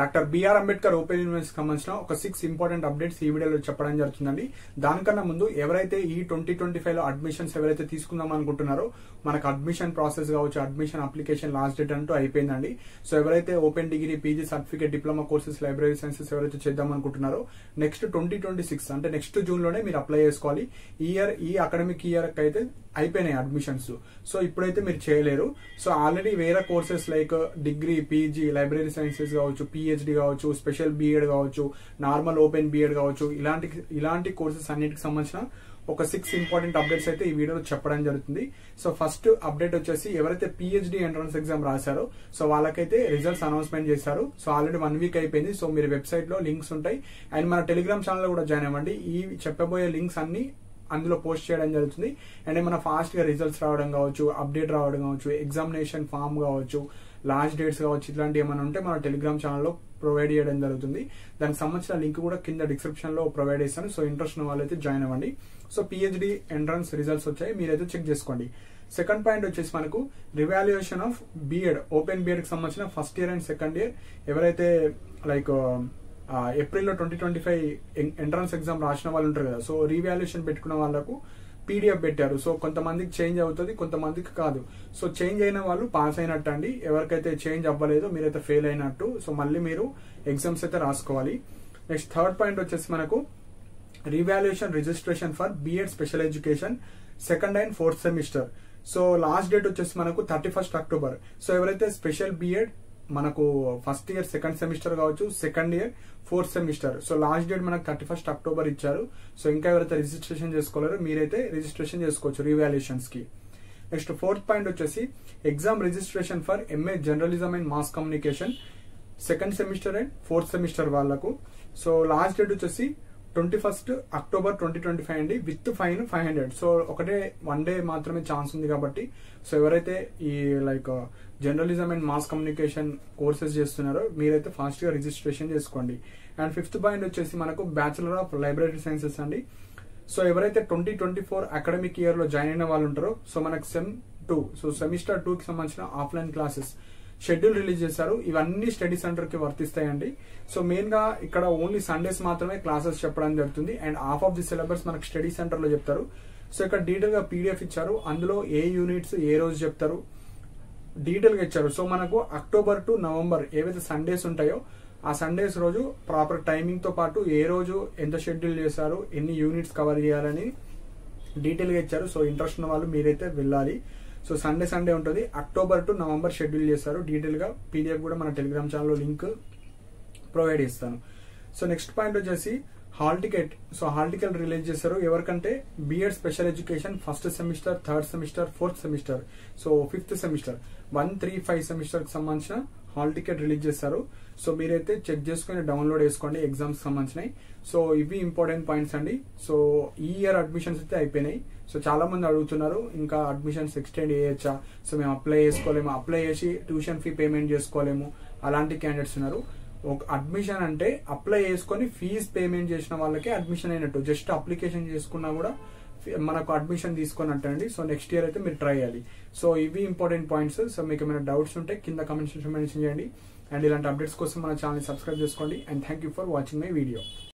Doctor BR Ambedkar open యూనివర్సిటీకి సంబంధించిన ఒక 6 ఇంపార్టెంట్ అప్డేట్స్ ఈ వీడియోలో చెప్పడం జరుగుతుందండి. దానికన్నా ముందు ఎవరైతే ఈ 2025 లో అడ్మిషన్స్ ఎవరైతే తీసుకుందాం అనుకుంటున్నారో మనకు అడ్మిషన్ ప్రాసెస్ కావచ్చు, అడ్మిషన్ అప్లికేషన్ లాస్ట్ డేట్ అంటూ అయిపోయిందండి. సో ఎవరైతే open degree, PG certificate, diploma courses, library sciences ఎవరైతే చేద్దాం అనుకుంటున్నారో నెక్స్ట్ 2026 అంటే నెక్స్ట్ జూన్ లోనే మీరు అప్లై చేసుకోవాలి. ఈ అకాడమిక్ ఇయర్ అయితే అయిపోయినాయి అడ్మిషన్స్. సో ఇప్పుడైతే మీరు చేయలేరు. సో ఆల్రెడీ వేరే courses like degree, PG, library sciences కావచ్చు, పిహెచ్డి కావచ్చు, స్పెషల్ బిఎడ్ కావచ్చు, నార్మల్ ఓపెన్ బిఎడ్ కావచ్చు, ఇలాంటి కోర్సెస్ అన్నిటికి సంబంధించిన ఒక 6 ఇంపార్టెంట్ అప్డేట్స్ అయితే ఈ వీడియోలో చెప్పడం జరుగుతుంది. సో ఫస్ట్ అప్డేట్ వచ్చేసి ఎవరైతే పిహెచ్డి ఎంట్రన్స్ ఎగ్జామ్ రాశారో సో వాళ్ళకైతే రిజల్ట్స్ అనౌన్స్మెంట్ చేశారు. సో ఆల్రెడీ 1 వీక్ అయిపోయింది. సో మీరు వెబ్సైట్ లో లింక్స్ ఉంటాయి అండ్ మన టెలిగ్రామ్ ఛానల్ లో కూడా జాయిన్ అవ్వండి. ఈ చెప్పబోయే లింక్స్ అన్ని అందులో పోస్ట్ చేయడం జరుగుతుంది. అండ్ ఏమైనా ఫాస్ట్ గా రిజల్ట్స్ రావడం కావచ్చు, అప్డేట్ రావడం కావచ్చు, ఎగ్జామినేషన్ ఫామ్ కావచ్చు, లాస్ట్ డేట్స్ కావచ్చు, ఇట్లాంటివి ఏమైనా ఉంటే మన టెలిగ్రామ్ ఛానల్లో ప్రొవైడ్ చేయడం జరుగుతుంది. దానికి సంబంధించిన లింక్ కూడా కింద డిస్క్రిప్షన్ లో ప్రొవైడ్ చేస్తాను. సో ఇంట్రెస్ట్ ఉన్న వాళ్ళైతే జాయిన్ అవ్వండి. సో పిహెచ్డి ఎంట్రన్స్ రిజల్ట్స్ వచ్చాయి, మీరైతే చెక్ చేసుకోండి. సెకండ్ పాయింట్ వచ్చేసి మనకు revaluation of BEd, open BEd కి సంబంధించిన first year and second year ఎవరైతే లైక్ ఏప్రిల్లో 2025 ఎంట్రన్స్ ఎగ్జామ్ రాసిన వాళ్ళు ఉంటారు కదా, సో రీవాల్యుయేషన్ పెట్టుకున్న వాళ్ళకు పీడిఎఫ్ పెట్టారు. సో కొంతమందికి చేంజ్ అవుతుంది, కొంతమందికి కాదు. సో చేంజ్ అయిన వాళ్ళు పాస్ అయినట్టు అండి. ఎవరికైతే చేంజ్ అవ్వలేదో మీరైతే ఫెయిల్ అయినట్టు. సో మళ్ళీ మీరు ఎగ్జామ్స్ అయితే రాసుకోవాలి. నెక్స్ట్ థర్డ్ పాయింట్ వచ్చేసి మనకు revaluation registration for BEd special education second and fourth semester. So last date వచ్చేసి మనకు 31 అక్టోబర్. సో ఎవరైతే స్పెషల్ బిఎడ్ మనకు ఫస్ట్ ఇయర్ సెకండ్ సెమిస్టర్ కావచ్చు, second year fourth semester, so last date మనకు 31 October ఇచ్చారు. So ఇంకా ఎవరైతే రిజిస్ట్రేషన్ చేసుకోలేరో మీరైతే రిజిస్ట్రేషన్ చేసుకోవచ్చు రీవాల్యుయేషన్స్ కి. నెక్స్ట్ ఫోర్త్ పాయింట్ వచ్చేసి exam registration for MA journalism and mass communication second semester and fourth semester వాళ్ళకు. సో లాస్ట్ డేట్ వచ్చేసి 21 అక్టోబర్ 2025 అండి, విత్ ఫైన్ 500. సో ఒకటే 1 డే మాత్రమే ఛాన్స్ ఉంది కాబట్టి సో ఎవరైతే ఈ like journalism and mass communication courses చేస్తున్నారో మీరైతే ఫాస్ట్ గా రిజిస్ట్రేషన్ చేసుకోండి. అండ్ ఫిఫ్త్ పాయింట్ వచ్చేసి మనకు బ్యాచులర్ ఆఫ్ లైబ్రరీ సైన్సెస్ అండి. సో ఎవరైతే 2024 అకాడమిక్ ఇయర్ లో జాయిన్ అయిన వాళ్ళు ఉంటారో సో మనకు సెమ్ 2, సో సెమిస్టర్ 2 కి సంబంధించిన ఆఫ్లైన్ క్లాసెస్ షెడ్యూల్ రిలీజ్ చేశారు. ఇవన్నీ స్టడీ సెంటర్ కి వర్తిస్తాయండి. సో మెయిన్ గా ఇక్కడ ఓన్లీ సండేస్ మాత్రమే క్లాసెస్ చెప్పడం జరుగుతుంది and half of the syllabus మనకు స్టడీ సెంటర్ లో చెప్తారు. సో ఇక్కడ డీటెయిల్ గా పీడిఎఫ్ ఇచ్చారు, అందులో ఏ యూనిట్స్ ఏ రోజు చెప్తారు డీటెయిల్ గా ఇచ్చారు. సో మనకు అక్టోబర్ టు నవంబర్ ఏవైతే సండేస్ ఉంటాయో ఆ సండేస్ రోజు ప్రాపర్ టైమింగ్ తో పాటు ఏ రోజు ఎంత షెడ్యూల్ చేశారు, ఎన్ని యూనిట్స్ కవర్ చేయాలని డీటెయిల్ గా ఇచ్చారు. సో ఇంట్రెస్ట్ ఉన్న వాళ్ళు మీరైతే వెళ్ళాలి. సో సండే ఉంటుంది, అక్టోబర్ టు నవంబర్ షెడ్యూల్ చేస్తారు. డీటెయిల్ గా పీడిఎఫ్ కూడా మన టెలిగ్రామ్ ఛానల్లో లింక్ ప్రొవైడ్ చేస్తాను. సో నెక్స్ట్ పాయింట్ వచ్చేసి hall ticket. So hall ticket release చేశారు ఎవరికంటే BEd special education first semester, third semester, fourth semester, so fifth semester 1, 3, 5 semester కి సంబంధించిన హాల్ టికెట్ రిలీజ్ చేస్తారు. సో మీరైతే చెక్ చేసుకుని డౌన్లోడ్ చేసుకోండి ఎగ్జామ్స్ సంబంధించినవి. సో ఇవి ఇంపార్టెంట్ పాయింట్స్ అండి. సో ఈ ఇయర్ అడ్మిషన్స్ అయితే అయిపోయినాయి. సో చాలా మంది అడుగుతున్నారు ఇంకా అడ్మిషన్స్ ఎక్స్టెండ్ చేయొచ్చా, సో మేము అప్లై చేసుకోలేము, అప్లై చేసి ట్యూషన్ ఫీ పేమెంట్ చేసుకోలేము, అలాంటి క్యాండిడేట్స్ ఉన్నారు. ఒక అడ్మిషన్ అంటే అప్లై చేసుకుని ఫీజ్ పేమెంట్ చేసిన వాళ్ళకి అడ్మిషన్ అయినట్టు, జస్ట్ అప్లికేషన్ చేసుకున్నా కూడా మనకు అడ్మిషన్ తీసుకున్నట్టు అండి. సో నెక్స్ట్ ఇయర్ అయితే మీరు ట్రై చేయాలి. సో ఇవి ఇంపార్టెంట్ పాయింట్స్. సో మీకు ఏమైనా డౌట్స్ ఉంటే కింద కమెంట్ సెక్షన్ మెన్షన్ చేయండి అండ్ ఇలాంటి అప్డేట్స్ కోసం మన ఛానల్ సబ్స్క్రైబ్ చేసుకోండి. And thank you for watching my video.